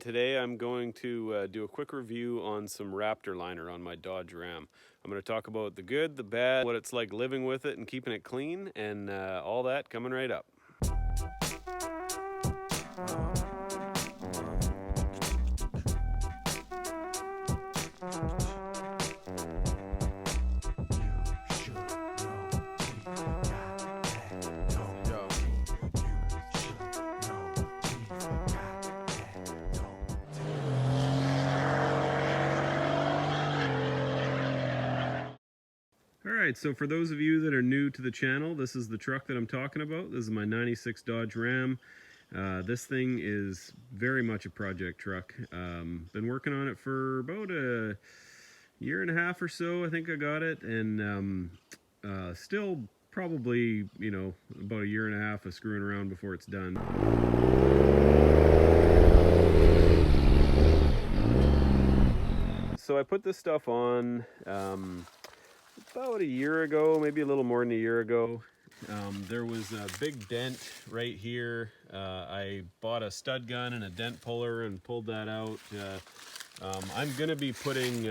today I'm going to do a quick review on some Raptor liner on my Dodge Ram. I'm going to talk about the good, the bad, what it's like living with it and keeping it clean, and all that coming right up. Alright, so for those of you that are new to the channel, this is the truck that I'm talking about. This is my 96 Dodge Ram. This thing is very much a project truck. Been working on it for about a year and a half or so, I think I got it, and still probably, you know, about a year and a half of screwing around before it's done. So I put this stuff on about a year ago, maybe a little more than a year ago. There was a big dent right here. I bought a stud gun and a dent puller and pulled that out. I'm gonna be putting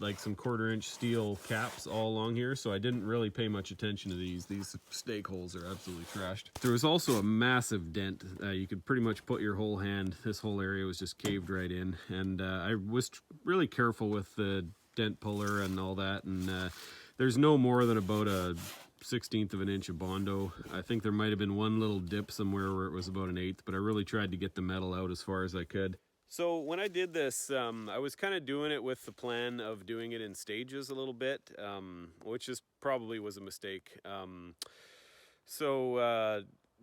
like some 1/4-inch steel caps all along here, so I didn't really pay much attention to these. These stake holes are absolutely trashed. There was also a massive dent. You could pretty much put your whole hand. This whole area was just caved right in, and I was really careful with the dent puller and all that, and there's no more than about a 1/16 of an inch of Bondo. I think there might have been one little dip somewhere where it was about 1/8, but I really tried to get the metal out as far as I could. So when I did this, I was kind of doing it with the plan of doing it in stages a little bit, which probably was a mistake.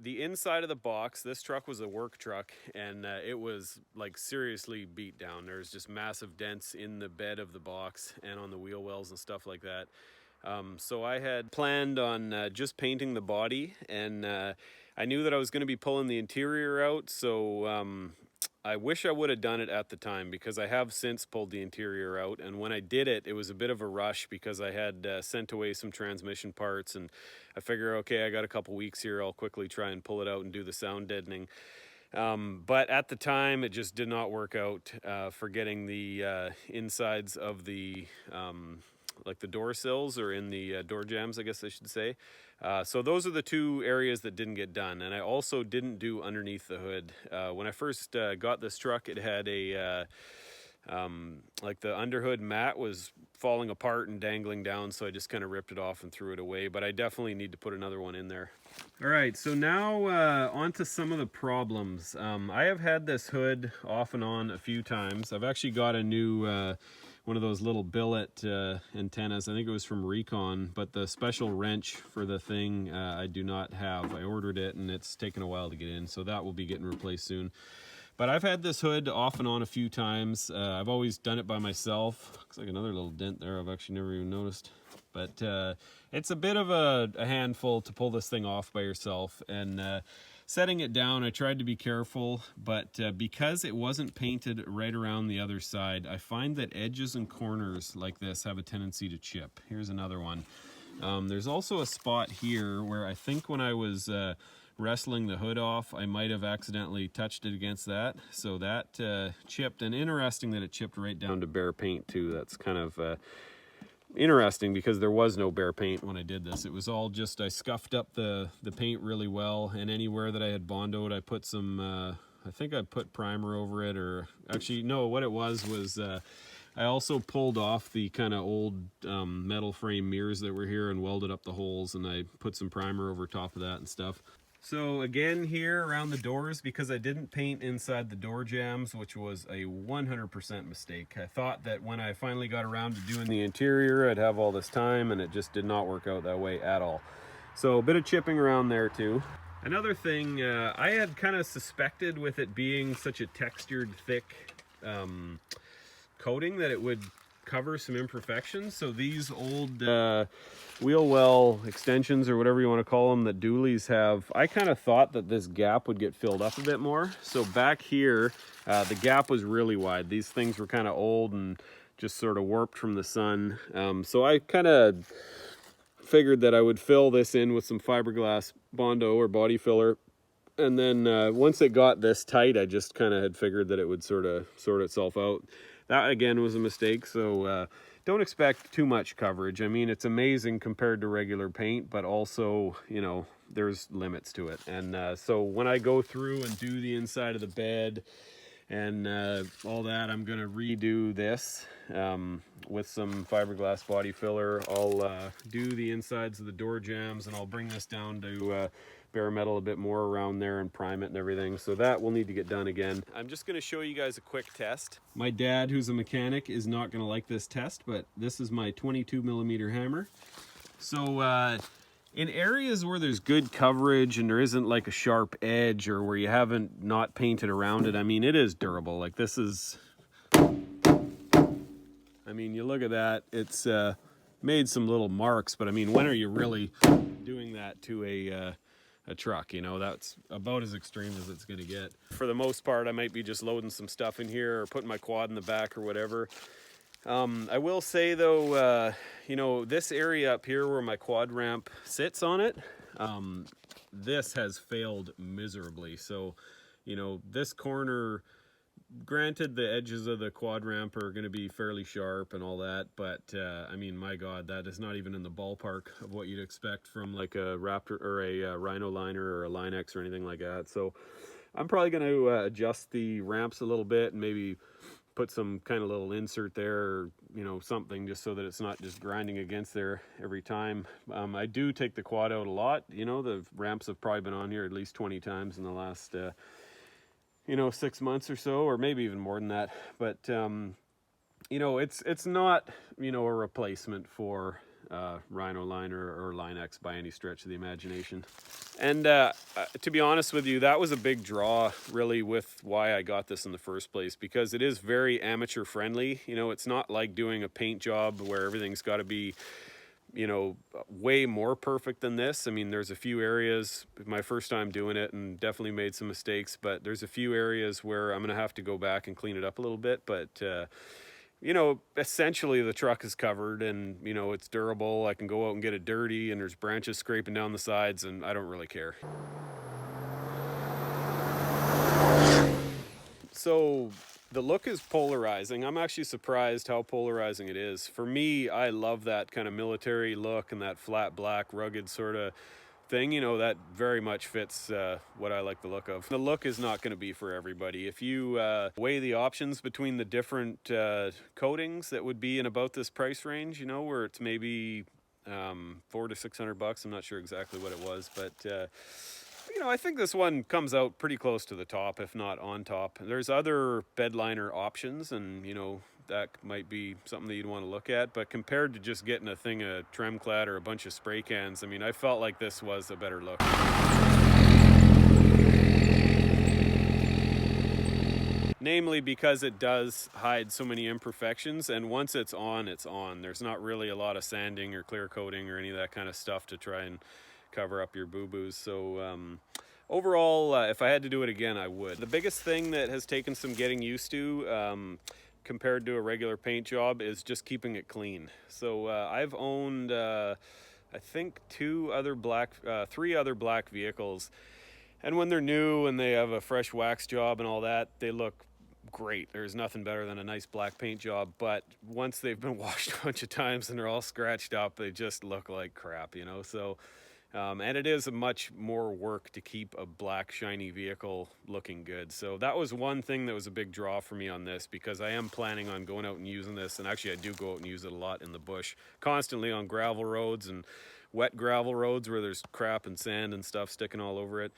The inside of the box, this truck was a work truck, and it was like seriously beat down. There's just massive dents in the bed of the box and on the wheel wells and stuff like that. So I had planned on just painting the body, and I knew that I was going to be pulling the interior out, so I wish I would have done it at the time, because I have since pulled the interior out, and when I did it, it was a bit of a rush because I had sent away some transmission parts, and I figure, okay, I got a couple weeks here, I'll quickly try and pull it out and do the sound deadening. But at the time, it just did not work out for getting the insides of the like the door sills, or in the door jambs, I guess I should say. So those are the two areas that didn't get done, and I also didn't do underneath the hood. When I first got this truck, it had a like the underhood mat was falling apart and dangling down, so I just kind of ripped it off and threw it away, but I definitely need to put another one in there. All right, so now on to some of the problems. I have had this hood off and on a few times. I've actually got a new one of those little billet antennas. I think it was from Recon, but the special wrench for the thing I do not have. I ordered it and it's taken a while to get in, so that will be getting replaced soon. But I've had this hood off and on a few times. I've always done it by myself. Looks like another little dent there I've actually never even noticed. But it's a bit of a handful to pull this thing off by yourself. And setting it down, I tried to be careful, but because it wasn't painted right around the other side, I find that edges and corners like this have a tendency to chip. Here's another one. There's also a spot here where I think when I was wrestling the hood off, I might have accidentally touched it against that, so that chipped. And interesting that it chipped right down to bare paint too. That's kind of interesting, because there was no bare paint when I did this. It was all just, I scuffed up the paint really well, and anywhere that I had Bondoed, I put some I think I put primer over it, or actually no, what it was I also pulled off the kind of old metal frame mirrors that were here and welded up the holes, and I put some primer over top of that and stuff. So again, here around the doors, because I didn't paint inside the door jambs, which was a 100% mistake. I thought that when I finally got around to doing the interior, I'd have all this time, and it just did not work out that way at all. So a bit of chipping around there too. Another thing, I had kind of suspected, with it being such a textured, thick coating, that it would cover some imperfections. So these old wheel well extensions, or whatever you want to call them, that dualies have, I kind of thought that this gap would get filled up a bit more. So back here, the gap was really wide. These things were kind of old and just sort of warped from the sun. So I kind of figured that I would fill this in with some fiberglass Bondo or body filler, And then once it got this tight, I just kind of had figured that it would sort of sort itself out. That again was a mistake, so don't expect too much coverage. I mean, it's amazing compared to regular paint, but also, you know, there's limits to it. And so when I go through and do the inside of the bed and all that, I'm gonna redo this with some fiberglass body filler. I'll do the insides of the door jambs, and I'll bring this down to bare metal a bit more around there and prime it and everything. So that will need to get done again. I'm just gonna show you guys a quick test. My dad, who's a mechanic, is not gonna like this test, but this is my 22mm hammer. So in areas where there's good coverage and there isn't like a sharp edge, or where you haven't not painted around it, I mean, it is durable. Like this is, I mean, you look at that, it's made some little marks, but I mean, when are you really doing that to a truck? You know, that's about as extreme as it's gonna get. For the most part, I might be just loading some stuff in here or putting my quad in the back or whatever. I will say though, you know, this area up here where my quad ramp sits on it, this has failed miserably. So, you know, this corner, granted the edges of the quad ramp are going to be fairly sharp and all that, but I mean, my God, that is not even in the ballpark of what you'd expect from like a Raptor or a Rhino liner or a Line-X or anything like that. So I'm probably going to adjust the ramps a little bit and maybe put some kind of little insert there, or, you know, something, just so that it's not just grinding against there every time. I do take the quad out a lot. You know, the ramps have probably been on here at least 20 times in the last you know, 6 months or so, or maybe even more than that. But you know, it's not, you know, a replacement for Rhino liner or Line-X by any stretch of the imagination. And to be honest with you, that was a big draw really with why I got this in the first place, because it is very amateur friendly. You know, it's not like doing a paint job where everything's got to be, you know, way more perfect than this. I mean, there's a few areas, my first time doing it, and definitely made some mistakes, but there's a few areas where I'm gonna have to go back and clean it up a little bit. But you know, essentially the truck is covered, and, you know, it's durable. I can go out and get it dirty, and there's branches scraping down the sides, and I don't really care. So the look is polarizing. I'm actually surprised how polarizing it is. For me, I love that kind of military look and that flat black rugged sort of thing. You know, that very much fits what I like the look of. The look is not going to be for everybody. If you weigh the options between the different coatings that would be in about this price range, you know, where it's maybe $400 to $600. I'm not sure exactly what it was, but you know, I think this one comes out pretty close to the top, if not on top. There's other bed liner options, and, you know, that might be something that you'd want to look at. But compared to just getting a thing of Tremclad or a bunch of spray cans, I mean, I felt like this was a better look. Namely because it does hide so many imperfections, and once it's on, it's on. There's not really a lot of sanding or clear coating or any of that kind of stuff to try and cover up your boo-boos. So overall, if I had to do it again, I would. The biggest thing that has taken some getting used to compared to a regular paint job is just keeping it clean. So I've owned I think three other black vehicles, and when they're new and they have a fresh wax job and all that, they look great. There's nothing better than a nice black paint job, but once they've been washed a bunch of times and they're all scratched up, they just look like crap, you know. So and it is a much more work to keep a black shiny vehicle looking good. So that was one thing that was a big draw for me on this, because I am planning on going out and using this, and actually I do go out and use it a lot in the bush, constantly on gravel roads and wet gravel roads where there's crap and sand and stuff sticking all over it.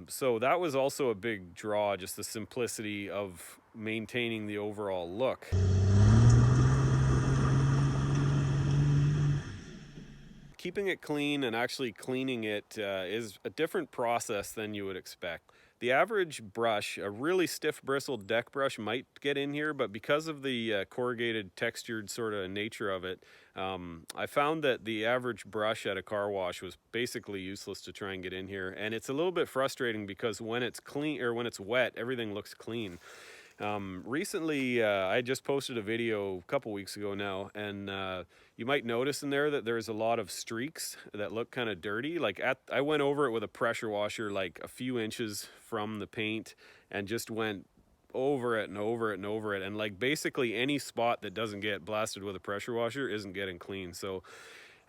So that was also a big draw, just the simplicity of maintaining the overall look. Keeping it clean and actually cleaning it is a different process than you would expect. The average brush, a really stiff bristled deck brush, might get in here, but because of the corrugated textured sort of nature of it, I found that the average brush at a car wash was basically useless to try and get in here. And it's a little bit frustrating because when it's clean, or when it's wet, everything looks clean. Recently, I just posted a video a couple weeks ago now, and you might notice in there that there's a lot of streaks that look kind of dirty. Like I went over it with a pressure washer like a few inches from the paint and just went over it and over it and over it, and like basically any spot that doesn't get blasted with a pressure washer isn't getting clean. So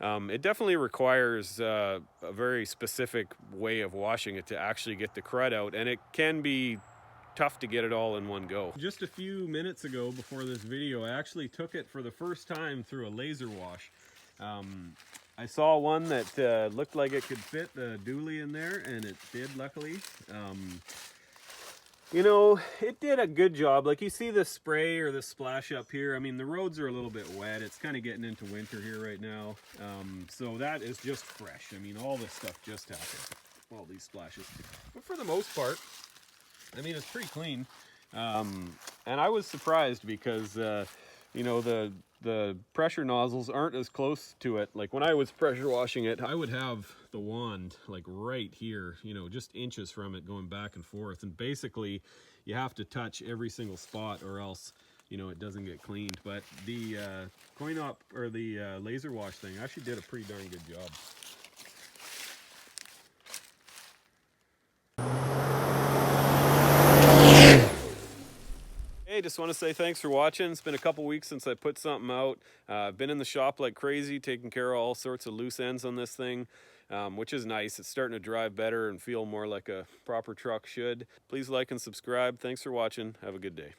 it definitely requires a very specific way of washing it to actually get the crud out, and it can be tough to get it all in one go. Just a few minutes ago before this video, I actually took it for the first time through a laser wash. I saw one that looked like it could fit the dually in there, and it did, luckily. You know, it did a good job. Like, you see the spray or the splash up here. I mean, the roads are a little bit wet. It's kind of getting into winter here right now. So that is just fresh. I mean, all this stuff just happened. All these splashes. But for the most part, I mean, it's pretty clean. And I was surprised because, you know, the pressure nozzles aren't as close to it. Like when I was pressure washing it, I would have the wand like right here, you know, just inches from it going back and forth. And basically you have to touch every single spot or else, you know, it doesn't get cleaned. But the coin op or the laser wash thing actually did a pretty darn good job. Hey, just want to say thanks for watching. It's been a couple weeks since I put something out. I've been in the shop like crazy, taking care of all sorts of loose ends on this thing, which is nice. It's starting to drive better and feel more like a proper truck should. Please like and subscribe. Thanks for watching. Have a good day.